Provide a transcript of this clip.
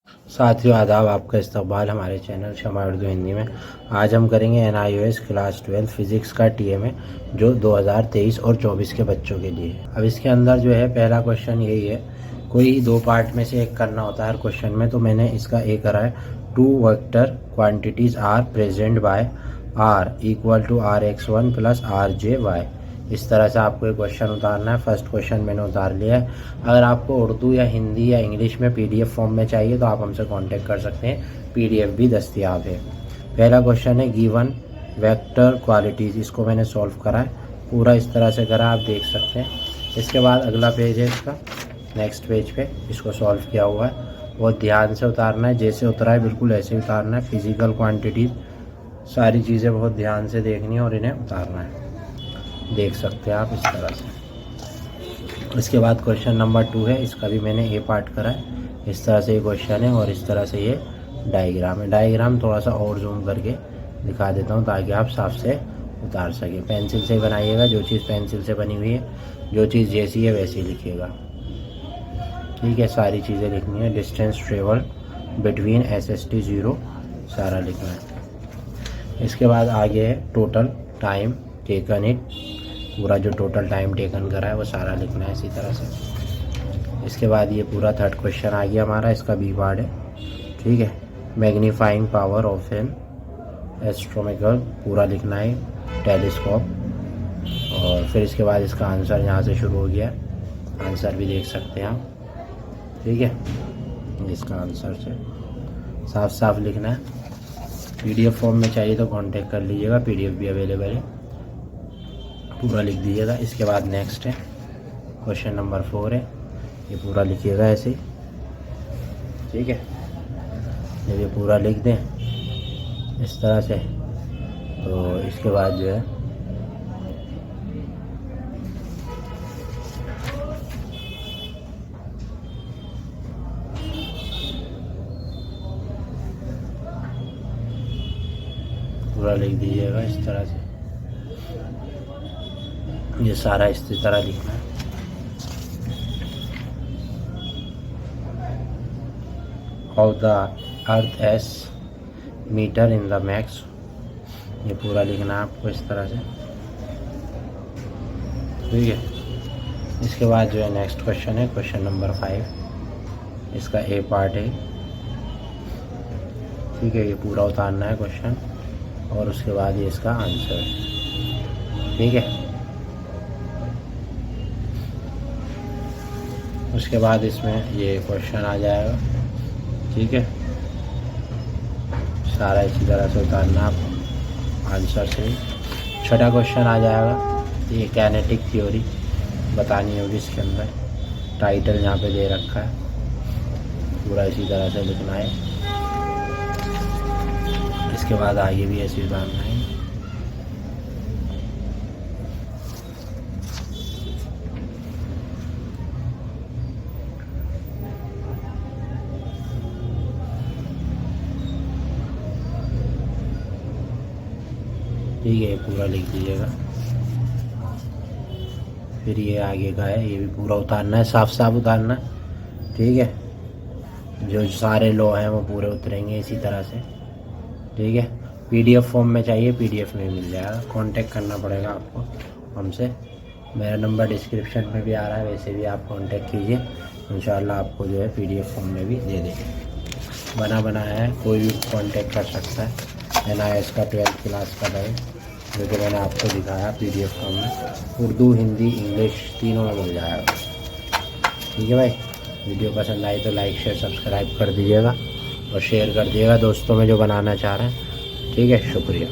साथियों आदाब, आपका इस्तकबाल हमारे चैनल शमा उर्दू हिंदी में। आज हम करेंगे NIOS क्लास 12 फिज़िक्स का TMA जो 2023 और 24 के बच्चों के लिए। अब इसके अंदर जो है पहला क्वेश्चन यही है, कोई दो पार्ट में से एक करना होता है हर क्वेश्चन में, तो मैंने इसका एक करा है। 2 vector quantities are present by R equal to RX1 plus RJY। इस तरह से आपको एक क्वेश्चन उतारना है। फर्स्ट क्वेश्चन मैंने उतार लिया है। अगर आपको उर्दू या हिंदी या इंग्लिश में PDF फॉर्म में चाहिए तो आप हमसे कांटेक्ट कर सकते हैं, PDF भी दस्तयाब है। पहला क्वेश्चन है गिवन वेक्टर क्वालिटीज़, इसको मैंने सॉल्व करा है, पूरा इस तरह से करा, आप देख सकते हैं। इसके बाद अगला पेज है इसका, नेक्स्ट पेज पे इसको सॉल्व किया हुआ है। बहुत ध्यान से उतारना है, जैसे उतरा है बिल्कुल ऐसे ही उतारना है। फिजिकल क्वांटिटीज़ सारी चीज़ें बहुत ध्यान से देखनी है और इन्हें उतारना है, देख सकते हैं आप इस तरह से। इसके बाद क्वेश्चन नंबर 2 है, इसका भी मैंने A पार्ट करा है। इस तरह से ये क्वेश्चन है और इस तरह से ये डायग्राम है। डायग्राम थोड़ा सा और जूम करके दिखा देता हूँ ताकि आप साफ से उतार सकें। पेंसिल से बनाइएगा, जो चीज़ पेंसिल से बनी हुई है, जो चीज़ जैसी है वैसी लिखिएगा, ठीक है। सारी चीज़ें लिखनी है। डिस्टेंस ट्रेवल बिटवीन SST 0 सारा लिखना है। इसके बाद आगे है टोटल टाइम टेकन इट, पूरा जो टोटल टाइम टेकन करा है वो सारा लिखना है इसी तरह से। इसके बाद ये पूरा थर्ड क्वेश्चन आ गया हमारा, इसका B पार्ट है, ठीक है। Magnifying power of N astronomical, पूरा लिखना है, टेलीस्कोप। और फिर इसके बाद इसका आंसर यहाँ से शुरू हो गया, आंसर भी देख सकते हैं आप, ठीक है। इसका आंसर से साफ साफ लिखना है। PDF फॉर्म में चाहिए तो कांटेक्ट कर लीजिएगा, PDF भी अवेलेबल है, पूरा लिख दीजिएगा। इसके बाद नेक्स्ट है क्वेश्चन नंबर 4 है, ये पूरा लिखिएगा ऐसे ही, ठीक है। जब ये पूरा लिख दें इस तरह से, तो इसके बाद जो है पूरा लिख दीजिएगा इस तरह से। ये सारा इसी तरह लिखना है। Of the earth S metre in the max, ये पूरा लिखना है आपको इस तरह से, ठीक है। इसके बाद जो है नेक्स्ट क्वेश्चन है, क्वेश्चन नंबर 5, इसका A पार्ट है, ठीक है। ये पूरा उतारना है क्वेश्चन और उसके बाद ये इसका आंसर, ठीक है। उसके बाद इसमें ये क्वेश्चन आ जाएगा, ठीक है। सारा इसी तरह से उतारना आप आंसर से। छठा क्वेश्चन आ जाएगा, ये काइनेटिक थ्योरी बतानी होगी इसके अंदर, टाइटल यहाँ पे दे रखा है, पूरा इसी तरह से लिखना है। इसके बाद आगे भी ऐसे उतारना है। ठीक है, पूरा लिख दीजिएगा। फिर ये आगे का है, ये भी पूरा उतारना है, साफ साफ उतारना है, ठीक है। जो सारे लॉ हैं वो पूरे उतरेंगे इसी तरह से, ठीक है। PDF फॉर्म में चाहिए, PDF में मिल जाएगा, कांटेक्ट करना पड़ेगा आपको हमसे। मेरा नंबर डिस्क्रिप्शन में भी आ रहा है, वैसे भी आप कांटेक्ट कीजिए, इंशाल्लाह आपको जो है PDF फॉर्म में भी दे देंगे। बना बनाया है, कोई भी कांटेक्ट कर सकता है। NIOS का 12th क्लास का है, जो कि मैंने आपको दिखाया PDF फॉर्म में, उर्दू हिंदी इंग्लिश तीनों में मिल जाएगा, ठीक है भाई। वीडियो पसंद आई तो लाइक शेयर सब्सक्राइब कर दीजिएगा और शेयर कर दीजिएगा दोस्तों में जो बनाना चाह रहे हैं, ठीक है। शुक्रिया।